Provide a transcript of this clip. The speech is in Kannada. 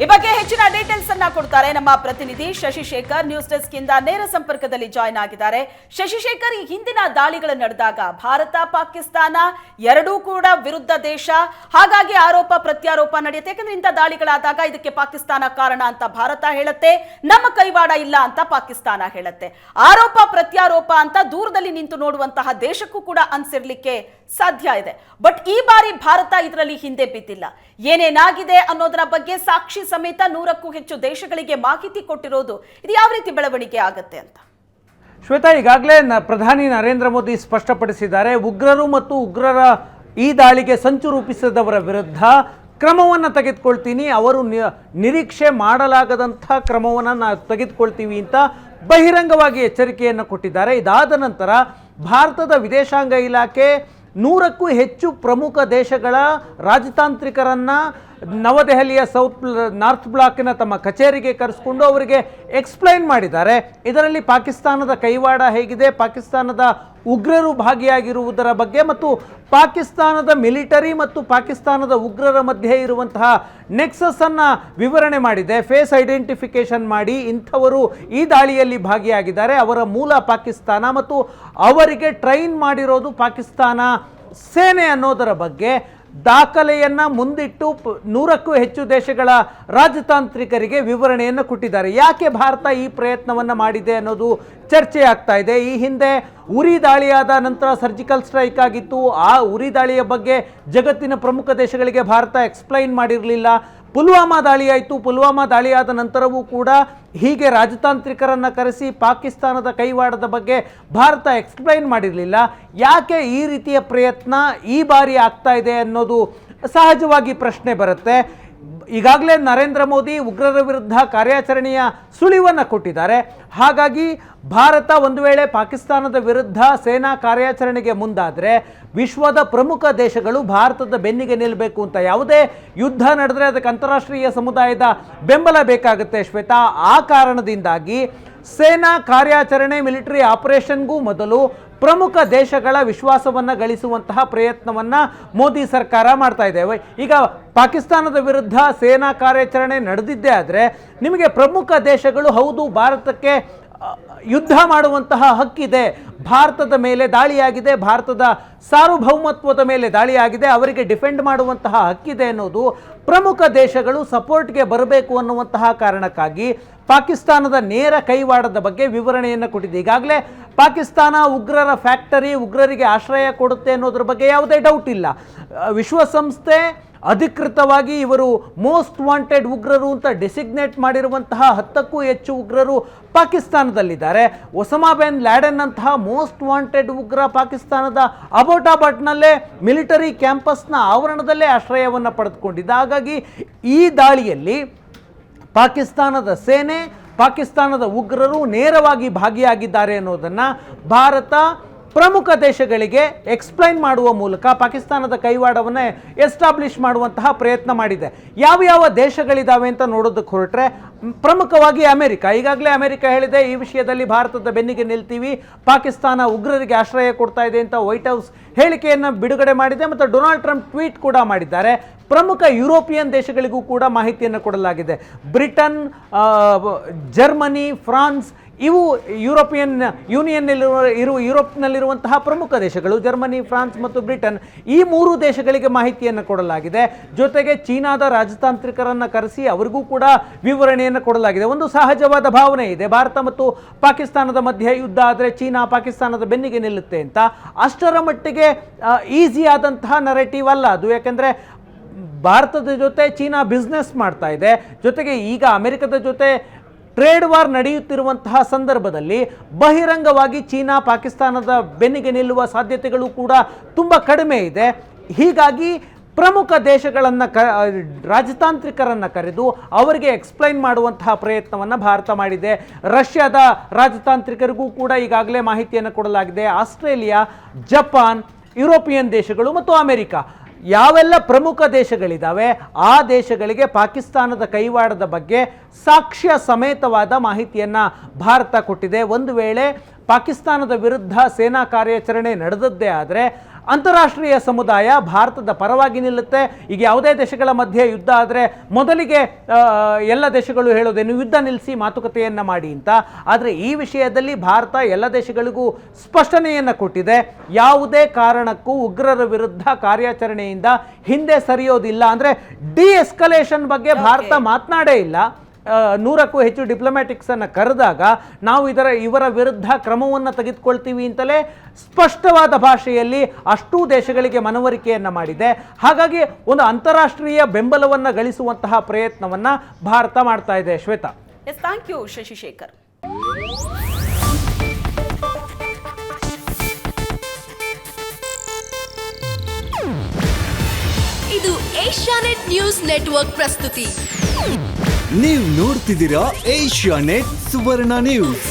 ಈ ಬಗ್ಗೆ ಹೆಚ್ಚಿನ ಡೀಟೇಲ್ಸ್ ಅನ್ನ ಕೊಡ್ತಾರೆ ನಮ್ಮ ಪ್ರತಿನಿಧಿ ಶಶಿಶೇಖರ್. ನ್ಯೂಸ್ ಡೆಸ್ಕ್ ಇಂದ ನೇರ ಸಂಪರ್ಕದಲ್ಲಿ ಜಾಯ್ನ್ ಆಗಿದ್ದಾರೆ. ಶಶಿಶೇಖರ್, ಈ ಹಿಂದಿನ ದಾಳಿಗಳು ನಡೆದಾಗ ಭಾರತ ಪಾಕಿಸ್ತಾನ ಎರಡೂ ಕೂಡ ವಿರುದ್ಧ ದೇಶ, ಹಾಗಾಗಿ ಆರೋಪ ಪ್ರತ್ಯಾರೋಪ ನಡೆಯುತ್ತೆ. ಯಾಕಂದ್ರೆ ಇಂಥ ದಾಳಿಗಳಾದಾಗ ಇದಕ್ಕೆ ಪಾಕಿಸ್ತಾನ ಕಾರಣ ಅಂತ ಭಾರತ ಹೇಳುತ್ತೆ, ನಮ್ಮ ಕೈವಾಡ ಇಲ್ಲ ಅಂತ ಪಾಕಿಸ್ತಾನ ಹೇಳುತ್ತೆ. ಆರೋಪ ಪ್ರತ್ಯಾರೋಪ ಅಂತ ದೂರದಲ್ಲಿ ನಿಂತು ನೋಡುವಂತಹ ದೇಶಕ್ಕೂ ಕೂಡ ಅನ್ಸಿರ್ಲಿಕ್ಕೆ ಸಾಧ್ಯ ಇದೆ. ಬಟ್ ಈ ಬಾರಿ ಭಾರತ ಇದರಲ್ಲಿ ಹಿಂದೆ ಬಿದ್ದಿಲ್ಲ. ಏನೇನಾಗಿದೆ ಅನ್ನೋದರ ಬಗ್ಗೆ ಸಾಕ್ಷಿ ಸಮೇತ 100ಕ್ಕೂ ಹೆಚ್ಚು ದೇಶಗಳಿಗೆ ಮಾಹಿತಿ ಕೊಟ್ಟಿರೋದು, ಇದು ಯಾವ ರೀತಿ ಬೆಳವಣಿಗೆ ಆಗುತ್ತೆ ಅಂತ? ಶ್ವೇತಾ, ಈಗಾಗಲೇ ಪ್ರಧಾನಿ ನರೇಂದ್ರ ಮೋದಿ ಸ್ಪಷ್ಟಪಡಿಸಿದ್ದಾರೆ, ಉಗ್ರರು ಮತ್ತು ಉಗ್ರರ ಈ ದಾಳಿಗೆ ಸಂಚು ರೂಪಿಸಿದವರ ವಿರುದ್ಧ ಕ್ರಮವನ್ನು ತೆಗೆದುಕೊಳ್ತೀನಿ, ಅವರು ನಿರೀಕ್ಷೆ ಮಾಡಲಾಗದಂಥ ಕ್ರಮವನ್ನು ನಾವು ತೆಗೆದುಕೊಳ್ತೀವಿ ಅಂತ ಬಹಿರಂಗವಾಗಿ ಎಚ್ಚರಿಕೆಯನ್ನು ಕೊಟ್ಟಿದ್ದಾರೆ. ಇದಾದ ನಂತರ ಭಾರತದ ವಿದೇಶಾಂಗ ಇಲಾಖೆ 100ಕ್ಕೂ ಹೆಚ್ಚು ಪ್ರಮುಖ ದೇಶಗಳ ರಾಜತಾಂತ್ರಿಕರನ್ನು ನವದೆಹಲಿಯ ನಾರ್ತ್ ಬ್ಲಾಕ್ನ ತಮ್ಮ ಕಚೇರಿಗೆ ಕರೆಸಿಕೊಂಡು ಅವರಿಗೆ ಎಕ್ಸ್ಪ್ಲೈನ್ ಮಾಡಿದ್ದಾರೆ. ಇದರಲ್ಲಿ ಪಾಕಿಸ್ತಾನದ ಕೈವಾಡ ಹೇಗಿದೆ, ಪಾಕಿಸ್ತಾನದ ಉಗ್ರರು ಭಾಗಿಯಾಗಿರುವುದರ ಬಗ್ಗೆ ಮತ್ತು ಪಾಕಿಸ್ತಾನದ ಮಿಲಿಟರಿ ಮತ್ತು ಪಾಕಿಸ್ತಾನದ ಉಗ್ರರ ಮಧ್ಯೆ ಇರುವಂತಹ ನೆಕ್ಸಸ್ ಅನ್ನು ವಿವರಣೆ ಮಾಡಿದೆ. ಫೇಸ್ ಐಡೆಂಟಿಫಿಕೇಶನ್ ಮಾಡಿ ಇಂಥವರು ಈ ದಾಳಿಯಲ್ಲಿ ಭಾಗಿಯಾಗಿದ್ದಾರೆ, ಅವರ ಮೂಲ ಪಾಕಿಸ್ತಾನ ಮತ್ತು ಅವರಿಗೆ ಟ್ರೈನ್ ಮಾಡಿರೋದು ಪಾಕಿಸ್ತಾನ ಸೇನೆ ಅನ್ನೋದರ ಬಗ್ಗೆ ದಾಖಲೆಯನ್ನು ಮುಂದಿಟ್ಟು 100ಕ್ಕೂ ಹೆಚ್ಚು ದೇಶಗಳ ರಾಜತಾಂತ್ರಿಕರಿಗೆ ವಿವರಣೆಯನ್ನು ಕೊಟ್ಟಿದ್ದಾರೆ. ಯಾಕೆ ಭಾರತ ಈ ಪ್ರಯತ್ನವನ್ನು ಮಾಡಿದೆ ಅನ್ನೋದು ಚರ್ಚೆ ಆಗ್ತಾ ಇದೆ. ಈ ಹಿಂದೆ ಉರಿ ದಾಳಿಯಾದ ನಂತರ ಸರ್ಜಿಕಲ್ ಸ್ಟ್ರೈಕ್ ಆಗಿತ್ತು. ಆ ಉರಿ ದಾಳಿಯ ಬಗ್ಗೆ ಜಗತ್ತಿನ ಪ್ರಮುಖ ದೇಶಗಳಿಗೆ ಭಾರತ ಎಕ್ಸ್ಪ್ಲೈನ್ ಮಾಡಿರಲಿಲ್ಲ. ಪುಲ್ವಾಮಾ ದಾಳಿ ಆಯಿತು. ಪುಲ್ವಾಮಾ ದಾಳಿಯಾದ ನಂತರವೂ ಕೂಡ ಹೀಗೆ ರಾಜತಾಂತ್ರಿಕರನ್ನು ಕರೆಸಿ ಪಾಕಿಸ್ತಾನದ ಕೈವಾಡದ ಬಗ್ಗೆ ಭಾರತ ಎಕ್ಸ್ಪ್ಲೈನ್ ಮಾಡಿರಲಿಲ್ಲ. ಯಾಕೆ ಈ ರೀತಿಯ ಪ್ರಯತ್ನ ಈ ಬಾರಿ ಆಗ್ತಾ ಇದೆ ಅನ್ನೋದು ಸಹಜವಾಗಿ ಪ್ರಶ್ನೆ ಬರುತ್ತೆ. ಈಗಾಗಲೇ ನರೇಂದ್ರ ಮೋದಿ ಉಗ್ರರ ವಿರುದ್ಧ ಕಾರ್ಯಾಚರಣೆಯ ಸುಳಿವನ್ನು ಕೊಟ್ಟಿದ್ದಾರೆ. ಹಾಗಾಗಿ ಭಾರತ ಒಂದು ವೇಳೆ ಪಾಕಿಸ್ತಾನದ ವಿರುದ್ಧ ಸೇನಾ ಕಾರ್ಯಾಚರಣೆಗೆ ಮುಂದಾದರೆ ವಿಶ್ವದ ಪ್ರಮುಖ ದೇಶಗಳು ಭಾರತದ ಬೆನ್ನಿಗೆ ನಿಲ್ಲಬೇಕು ಅಂತ. ಯಾವುದೇ ಯುದ್ಧ ನಡೆದರೆ ಅದಕ್ಕೆ ಅಂತಾರಾಷ್ಟ್ರೀಯ ಸಮುದಾಯದ ಬೆಂಬಲ ಬೇಕಾಗುತ್ತೆ ಶ್ವೇತಾ. ಆ ಕಾರಣದಿಂದಾಗಿ ಸೇನಾ ಕಾರ್ಯಾಚರಣೆ ಮಿಲಿಟರಿ ಆಪರೇಷನ್ಗೂ ಮೊದಲು ಪ್ರಮುಖ ದೇಶಗಳ ವಿಶ್ವಾಸವನ್ನು ಗಳಿಸುವಂತಹ ಪ್ರಯತ್ನವನ್ನು ಮೋದಿ ಸರ್ಕಾರ ಮಾಡ್ತಾ ಇದೆ. ಈಗ ಪಾಕಿಸ್ತಾನದ ವಿರುದ್ಧ ಸೇನಾ ಕಾರ್ಯಾಚರಣೆ ನಡೆದಿದ್ದೇ ಆದರೆ ನಿಮಗೆ ಪ್ರಮುಖ ದೇಶಗಳು ಹೌದು ಭಾರತಕ್ಕೆ ಯುದ್ಧ ಮಾಡುವಂತಹ ಹಕ್ಕಿದೆ, ಭಾರತದ ಮೇಲೆ ದಾಳಿಯಾಗಿದೆ, ಭಾರತದ ಸಾರ್ವಭೌಮತ್ವದ ಮೇಲೆ ದಾಳಿಯಾಗಿದೆ, ಅವರಿಗೆ ಡಿಫೆಂಡ್ ಮಾಡುವಂತಹ ಹಕ್ಕಿದೆ ಅನ್ನೋದು ಪ್ರಮುಖ ದೇಶಗಳು ಸಪೋರ್ಟ್ಗೆ ಬರಬೇಕು ಅನ್ನುವಂತಹ ಕಾರಣಕ್ಕಾಗಿ ಪಾಕಿಸ್ತಾನದ ನೇರ ಕೈವಾಡದ ಬಗ್ಗೆ ವಿವರಣೆಯನ್ನು ಕೊಟ್ಟಿದೆ. ಈಗಾಗಲೇ ಪಾಕಿಸ್ತಾನ ಉಗ್ರರ ಫ್ಯಾಕ್ಟರಿ, ಉಗ್ರರಿಗೆ ಆಶ್ರಯ ಕೊಡುತ್ತೆ ಅನ್ನೋದ್ರ ಬಗ್ಗೆ ಯಾವುದೇ ಡೌಟ್ ಇಲ್ಲ. ವಿಶ್ವಸಂಸ್ಥೆ ಅಧಿಕೃತವಾಗಿ ಇವರು ಮೋಸ್ಟ್ ವಾಂಟೆಡ್ ಉಗ್ರರು ಅಂತ ಡೆಸಿಗ್ನೇಟ್ ಮಾಡಿರುವಂತಹ 10ಕ್ಕೂ ಹೆಚ್ಚು ಉಗ್ರರು ಪಾಕಿಸ್ತಾನದಲ್ಲಿದ್ದಾರೆ. ಒಸಾಮಾ ಬಿನ್ ಲ್ಯಾಡೆನ್ ಅಂತಹ ಮೋಸ್ಟ್ ವಾಂಟೆಡ್ ಉಗ್ರ ಪಾಕಿಸ್ತಾನದ ಅಬೋಟಾಬಾದ್ನಲ್ಲೇ ಮಿಲಿಟರಿ ಕ್ಯಾಂಪಸ್ನ ಆವರಣದಲ್ಲೇ ಆಶ್ರಯವನ್ನು ಪಡೆದುಕೊಂಡಿದ್ದ. ಹಾಗಾಗಿ ಈ ದಾಳಿಯಲ್ಲಿ ಪಾಕಿಸ್ತಾನದ ಸೇನೆ, ಪಾಕಿಸ್ತಾನದ ಉಗ್ರರು ನೇರವಾಗಿ ಭಾಗಿಯಾಗಿದ್ದಾರೆ ಅನ್ನೋದನ್ನು ಭಾರತ ಪ್ರಮುಖ ದೇಶಗಳಿಗೆ ಎಕ್ಸ್ಪ್ಲೈನ್ ಮಾಡುವ ಮೂಲಕ ಪಾಕಿಸ್ತಾನದ ಕೈವಾಡವನ್ನು ಎಸ್ಟಾಬ್ಲಿಷ್ ಮಾಡುವಂತಹ ಪ್ರಯತ್ನ ಮಾಡಿದೆ. ಯಾವ ದೇಶಗಳಿದ್ದಾವೆ ಅಂತ ನೋಡೋದಕ್ಕೆ ಹೊರಟ್ರೆ ಪ್ರಮುಖವಾಗಿ ಅಮೆರಿಕ. ಈಗಾಗಲೇ ಅಮೆರಿಕ ಹೇಳಿದೆ ಈ ವಿಷಯದಲ್ಲಿ ಭಾರತದ ಬೆನ್ನಿಗೆ ನಿಲ್ತೀವಿ, ಪಾಕಿಸ್ತಾನ ಉಗ್ರರಿಗೆ ಆಶ್ರಯ ಕೊಡ್ತಾ ಇದೆ ಅಂತ ವೈಟ್ ಹೌಸ್ ಹೇಳಿಕೆಯನ್ನು ಬಿಡುಗಡೆ ಮಾಡಿದೆ ಮತ್ತು ಡೊನಾಲ್ಡ್ ಟ್ರಂಪ್ ಟ್ವೀಟ್ ಕೂಡ ಮಾಡಿದ್ದಾರೆ. ಪ್ರಮುಖ ಯುರೋಪಿಯನ್ ದೇಶಗಳಿಗೂ ಕೂಡ ಮಾಹಿತಿಯನ್ನು ಕೊಡಲಾಗಿದೆ. ಬ್ರಿಟನ್, ಜರ್ಮನಿ, ಫ್ರಾನ್ಸ್ ಇವು ಯುರೋಪಿಯನ್ ಯುರೋಪ್ನಲ್ಲಿರುವಂತಹ ಪ್ರಮುಖ ದೇಶಗಳು. ಜರ್ಮನಿ, ಫ್ರಾನ್ಸ್ ಮತ್ತು ಬ್ರಿಟನ್ ಈ 3 ದೇಶಗಳಿಗೆ ಮಾಹಿತಿಯನ್ನು ಕೊಡಲಾಗಿದೆ. ಜೊತೆಗೆ ಚೀನಾದ ರಾಜತಾಂತ್ರಿಕರನ್ನು ಕರೆಸಿ ಅವರಿಗೂ ಕೂಡ ವಿವರಣೆಯನ್ನು ಕೊಡಲಾಗಿದೆ. ಒಂದು ಸಹಜವಾದ ಭಾವನೆ ಇದೆ, ಭಾರತ ಮತ್ತು ಪಾಕಿಸ್ತಾನದ ಮಧ್ಯೆ ಯುದ್ಧ ಆದರೆ ಚೀನಾ ಪಾಕಿಸ್ತಾನದ ಬೆನ್ನಿಗೆ ನಿಲ್ಲುತ್ತೆ ಅಂತ. ಅಷ್ಟರ ಮಟ್ಟಿಗೆ ಈಸಿ ಆದಂತಹ ನರೇಟಿವ್ ಅಲ್ಲ ಅದು. ಯಾಕೆಂದರೆ ಭಾರತದ ಜೊತೆ ಚೀನಾ ಬಿಸ್ನೆಸ್ ಮಾಡ್ತಾ ಇದೆ. ಜೊತೆಗೆ ಈಗ ಅಮೆರಿಕದ ಜೊತೆ ಟ್ರೇಡ್ ವಾರ್ ನಡೆಯುತ್ತಿರುವಂತಹ ಸಂದರ್ಭದಲ್ಲಿ ಬಹಿರಂಗವಾಗಿ ಚೀನಾ ಪಾಕಿಸ್ತಾನದ ಬೆನ್ನಿಗೆ ನಿಲ್ಲುವ ಸಾಧ್ಯತೆಗಳು ಕೂಡ ತುಂಬ ಕಡಿಮೆ ಇದೆ. ಹೀಗಾಗಿ ಪ್ರಮುಖ ದೇಶಗಳನ್ನು ರಾಜತಾಂತ್ರಿಕರನ್ನು ಕರೆದು ಅವರಿಗೆ ಎಕ್ಸ್ಪ್ಲೈನ್ ಮಾಡುವಂತಹ ಪ್ರಯತ್ನವನ್ನು ಭಾರತ ಮಾಡಿದೆ. ರಷ್ಯಾದ ರಾಜತಾಂತ್ರಿಕರಿಗೂ ಕೂಡ ಈಗಾಗಲೇ ಮಾಹಿತಿಯನ್ನು ಕೊಡಲಾಗಿದೆ. ಆಸ್ಟ್ರೇಲಿಯಾ, ಜಪಾನ್, ಯುರೋಪಿಯನ್ ದೇಶಗಳು ಮತ್ತು ಅಮೆರಿಕ ಯಾವೆಲ್ಲ ಪ್ರಮುಖ ದೇಶಗಳಿದ್ದಾವೆ ಆ ದೇಶಗಳಿಗೆ ಪಾಕಿಸ್ತಾನದ ಕೈವಾಡದ ಬಗ್ಗೆ ಸಾಕ್ಷ್ಯ ಸಮೇತವಾದ ಮಾಹಿತಿಯನ್ನು ಭಾರತ ಕೊಟ್ಟಿದೆ. ಒಂದು ವೇಳೆ ಪಾಕಿಸ್ತಾನದ ವಿರುದ್ಧ ಸೇನಾ ಕಾರ್ಯಾಚರಣೆ ನಡೆದದ್ದೇ ಆದರೆ ಅಂತಾರಾಷ್ಟ್ರೀಯ ಸಮುದಾಯ ಭಾರತದ ಪರವಾಗಿ ನಿಲ್ಲುತ್ತೆ. ಈಗ ಯಾವುದೇ ದೇಶಗಳ ಮಧ್ಯೆ ಯುದ್ಧ ಆದರೆ ಮೊದಲಿಗೆ ಎಲ್ಲ ದೇಶಗಳು ಹೇಳೋದೇನು, ಯುದ್ಧ ನಿಲ್ಲಿಸಿ ಮಾತುಕತೆಯನ್ನು ಮಾಡಿ ಅಂತ. ಆದರೆ ಈ ವಿಷಯದಲ್ಲಿ ಭಾರತ ಎಲ್ಲ ದೇಶಗಳಿಗೂ ಸ್ಪಷ್ಟನೆಯನ್ನು ಕೊಟ್ಟಿದೆ. ಯಾವುದೇ ಕಾರಣಕ್ಕೂ ಉಗ್ರರ ವಿರುದ್ಧ ಕಾರ್ಯಾಚರಣೆಯಿಂದ ಹಿಂದೆ ಸರಿಯೋದಿಲ್ಲ. ಅಂದರೆ ಡಿ-ಎಸ್ಕಲೇಷನ್ ಬಗ್ಗೆ ಭಾರತ ಮಾತನಾಡೇ ಇಲ್ಲ. 100ಕ್ಕೂ ಹೆಚ್ಚು ಡಿಪ್ಲೊಮ್ಯಾಟಿಕ್ಸನ್ನು ಕರೆದಾಗ ನಾವು ಇವರ ವಿರುದ್ಧ ಕ್ರಮವನ್ನು ತೆಗೆದುಕೊಳ್ತೀವಿ ಅಂತಲೇ ಸ್ಪಷ್ಟವಾದ ಭಾಷೆಯಲ್ಲಿ ಅಷ್ಟೂ ದೇಶಗಳಿಗೆ ಮನವರಿಕೆಯನ್ನು ಮಾಡಿದೆ. ಹಾಗಾಗಿ ಒಂದು ಅಂತಾರಾಷ್ಟ್ರೀಯ ಬೆಂಬಲವನ್ನು ಗಳಿಸುವಂತಹ ಪ್ರಯತ್ನವನ್ನು ಭಾರತ ಮಾಡ್ತಾ ಇದೆ. Shweta, yes, thank you Shashishekhar. ಇದು ಏಷ್ಯಾನೆಟ್ ನ್ಯೂಸ್ ನೆಟ್ವರ್ಕ್ ಪ್ರಸ್ತುತಿ. ನೀವು ನೋಡ್ತಿದ್ದೀರಾ ಏಷ್ಯಾನೆಟ್ ಸುವರ್ಣ ನ್ಯೂಸ್.